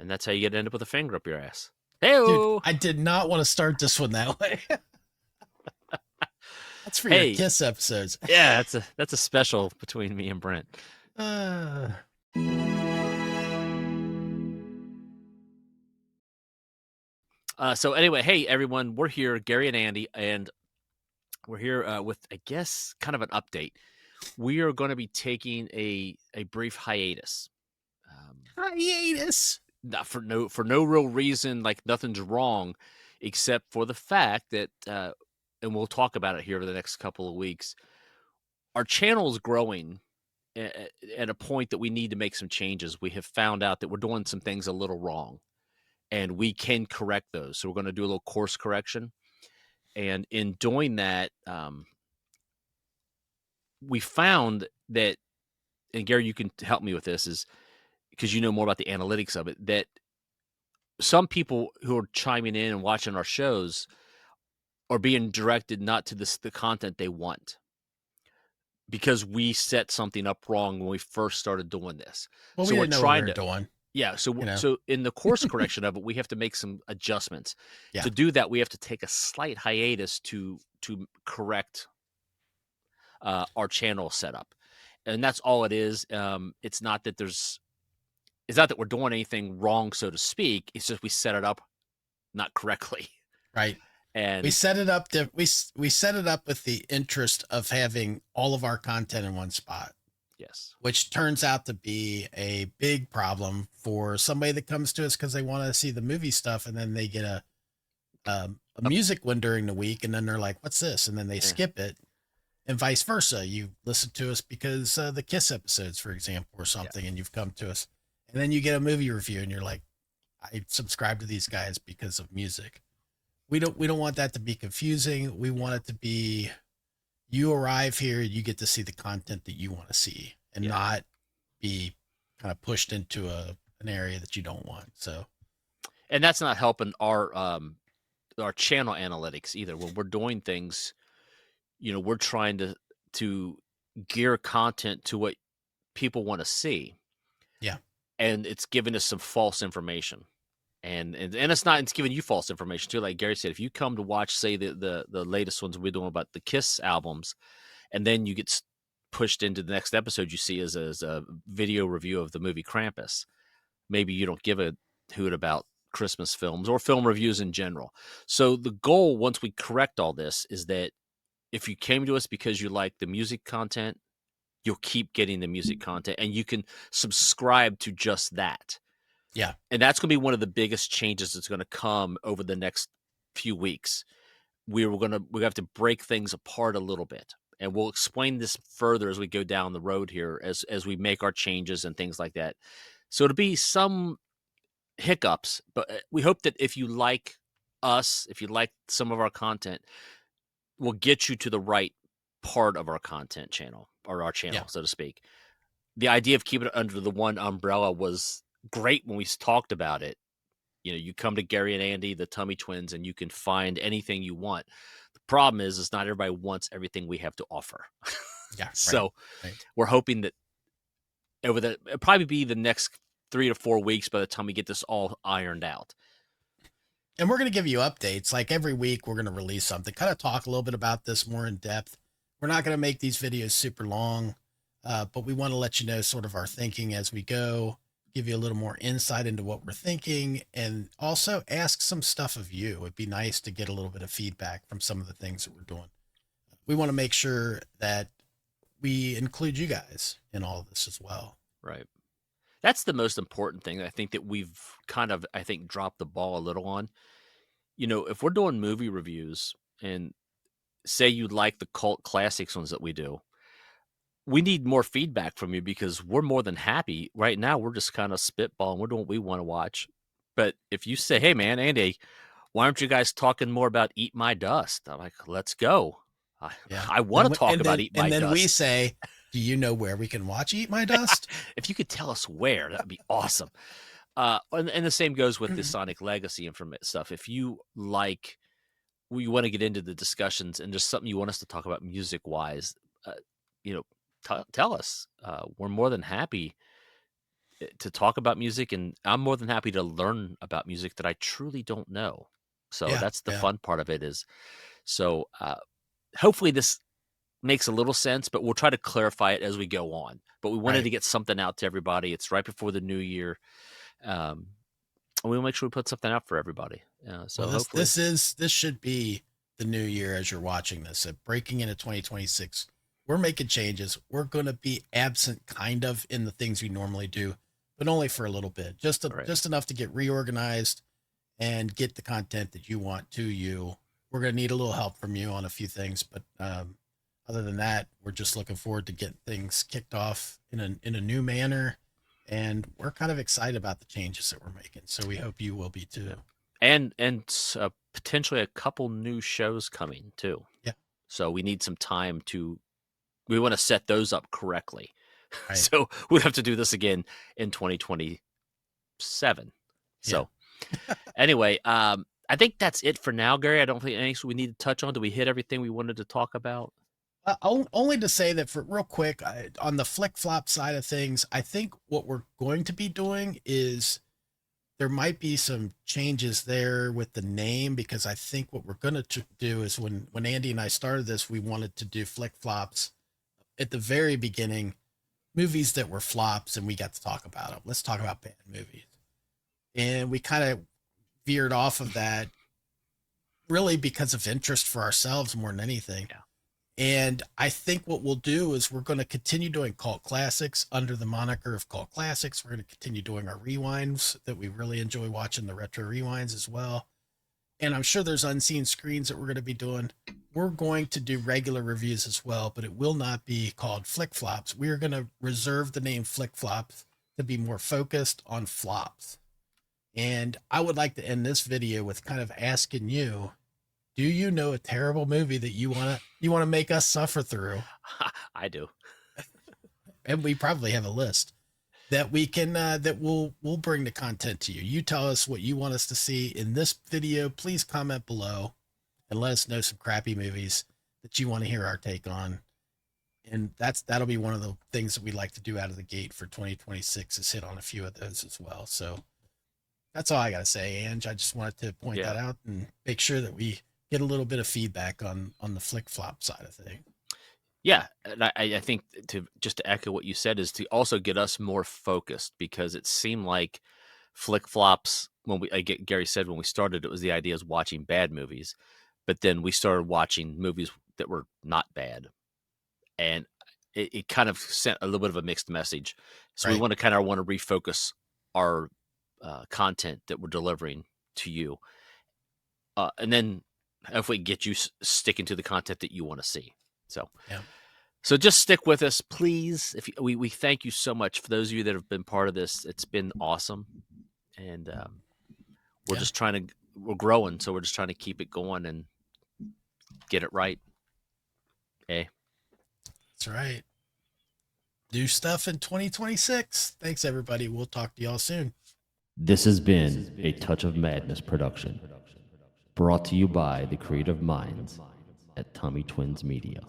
and that's how you end up with a finger up your ass. Dude, Hey-o! I did not want to start this one that way. That's for your Hey, Kiss episodes. yeah, that's a special between me and Brent. Uh, So anyway, hey everyone, we're here, Gary and Andy, and we're here with, I guess, kind of an update. We are going to be taking a brief hiatus. hiatus. Not for no real reason, like nothing's wrong, except for the fact that, and we'll talk about it here over the next couple of weeks. Our channel is growing at a point that we need to make some changes. We have found out that we're doing some things a little wrong, and we can correct those. So we're going to do a little course correction, and in doing that, we found that, and Gary, you can help me with this, is because you know more about the analytics of it, that some people who are chiming in and watching our shows are being directed not to the content they want because we set something up wrong when we first started doing this. Well, we So we're didn't know what we trying were to, doing, yeah. you know? So in the course correction of it, we have to make some adjustments. Yeah. To do that, we have to take a slight hiatus to correct our channel setup, and that's all it is. It's not that we're doing anything wrong, so to speak. It's just we set it up not correctly, Right. We and set it up to, we set it up with the interest of having all of our content in one spot, yes, which turns out to be a big problem for somebody that comes to us because they want to see the movie stuff, and then they get a music one during the week, and then they're like, "What's this?" And then they skip it, and vice versa. You listen to us because the Kiss episodes, for example, or something, and you've come to us, and then you get a movie review, and you're like, "I subscribe to these guys because of music." We don't want that to be confusing. We want it to be, you arrive here, you get to see the content that you want to see, and not be kind of pushed into an area that you don't want. So, and that's not helping our channel analytics either. When we're doing things, we're trying to gear content to what people want to see, yeah, and it's giving us some false information. And it's giving you false information too. Like Gary said, if you come to watch, say, the latest ones we're doing about the Kiss albums, and then you get pushed into the next episode you see as a video review of the movie Krampus, maybe you don't give a hoot about Christmas films or film reviews in general. So the goal, once we correct all this, is that if you came to us because you like the music content, you'll keep getting the music content, and you can subscribe to just that. yeah, And that's going to be one of the biggest changes that's going to come over the next few weeks. We have to break things apart a little bit, and we'll explain this further as we go down the road here, as we make our changes and things like that. So it'll be some hiccups, but we hope that if you like us, if you like some of our content, we'll get you to the right part of our content channel, or our channel, yeah. so to speak. The idea of keeping it under the one umbrella was great when we talked about it. You come to Gary and Andy, the Tummy Twins, and you can find anything you want. The problem is not everybody wants everything we have to offer. Yeah. So right. we're hoping that it'll probably be the next 3 to 4 weeks by the time we get this all ironed out. And we're going to give you updates. Like every week, we're going to release something, kind of talk a little bit about this more in depth. We're not going to make these videos super long, but we want to let you know sort of our thinking as we go, give you a little more insight into what we're thinking, and also ask some stuff of you. It'd be nice to get a little bit of feedback from some of the things that we're doing. We want to make sure that we include you guys in all of this as well. Right. That's the most important thing. I think that we've kind of, dropped the ball a little on. If we're doing movie reviews, and say you like the cult classics ones that we do, we need more feedback from you, because we're more than happy. Right now, we're just kind of spitballing. We're doing what we want to watch. But if you say, hey, man, Andy, why aren't you guys talking more about Eat My Dust? I'm like, let's go. Yeah. I want to talk about Eat My Dust. And then we say, do you know where we can watch Eat My Dust? If you could tell us where, that'd be awesome. And the same goes with the Sonic Legacy stuff. If you like, we want to get into the discussions, and there's something you want us to talk about music wise, tell us. We're more than happy to talk about music, and I'm more than happy to learn about music that I truly don't know. So Yeah, that's the yeah, fun part of it is so hopefully this makes a little sense, but we'll try to clarify it as we go on. But we wanted right. to get something out to everybody. It's right before the new year. Um, and we'll make sure we put something out for everybody. Well, So this hopefully, this is this should be the new year as you're watching this. Breaking into 2026, we're making changes. We're going to be absent, kind of, in the things we normally do, but only for a little bit, all right. just enough to get reorganized and get the content that you want to you. We're going to need a little help from you on a few things, but other than that, we're just looking forward to getting things kicked off in a new manner, and we're kind of excited about the changes that we're making. So we hope you will be too. Yeah. And potentially a couple new shows coming too. Yeah, So we need some time to we want to set those up correctly. right. So we'll have to do this again in 2027. Yeah. So anyway, I think that's it for now, Gary. I don't think anything else we need to touch on. Do we hit everything we wanted to talk about? Only to say that for real quick, on the flick flop side of things, I think what we're going to be doing is there might be some changes there with the name, because I think what we're going to do is when Andy and I started this, we wanted to do flick flops at the very beginning, movies that were flops, and we got to talk about them. Let's talk about bad movies, and we kind of veered off of that really because of interest for ourselves more than anything. Yeah. And I think what we'll do is we're going to continue doing cult classics under the moniker of cult classics. We're going to continue doing our rewinds that we really enjoy watching, the retro rewinds as well. And I'm sure there's unseen screens that we're going to be doing. We're going to do regular reviews as well, but it will not be called flick flops. We are going to reserve the name flick flops to be more focused on flops. And I would like to end this video with kind of asking you, do you know a terrible movie that you want to make us suffer through? I do. And we probably have a list that we can that we'll bring the content to you. You tell us what you want us to see in this video. Please comment below and let us know some crappy movies that you want to hear our take on. And that'll be one of the things that we like to do out of the gate for 2026 is hit on a few of those as well. So that's all I got to say, Ange. I just wanted to point Yeah. that out and make sure that we get a little bit of feedback on the flick flop side of things. Yeah, and I think to just to echo what you said is to also get us more focused because it seemed like flick flops when Gary said when we started it was the idea is watching bad movies, but then we started watching movies that were not bad, and it kind of sent a little bit of a mixed message. So we Right. want to kind of want to refocus our content that we're delivering to you, and then if we get you sticking to the content that you want to see. So Yeah. So just stick with us, please. If you, we thank you so much for those of you that have been part of this. It's been awesome, and we're Yeah. just trying to we're growing, so we're just trying to keep it going and get it right. Okay. That's right. Do stuff in 2026. Thanks, everybody. We'll talk to y'all soon. This has been a Touch of Madness production, brought to you by the creative minds at Tommy Twins Media.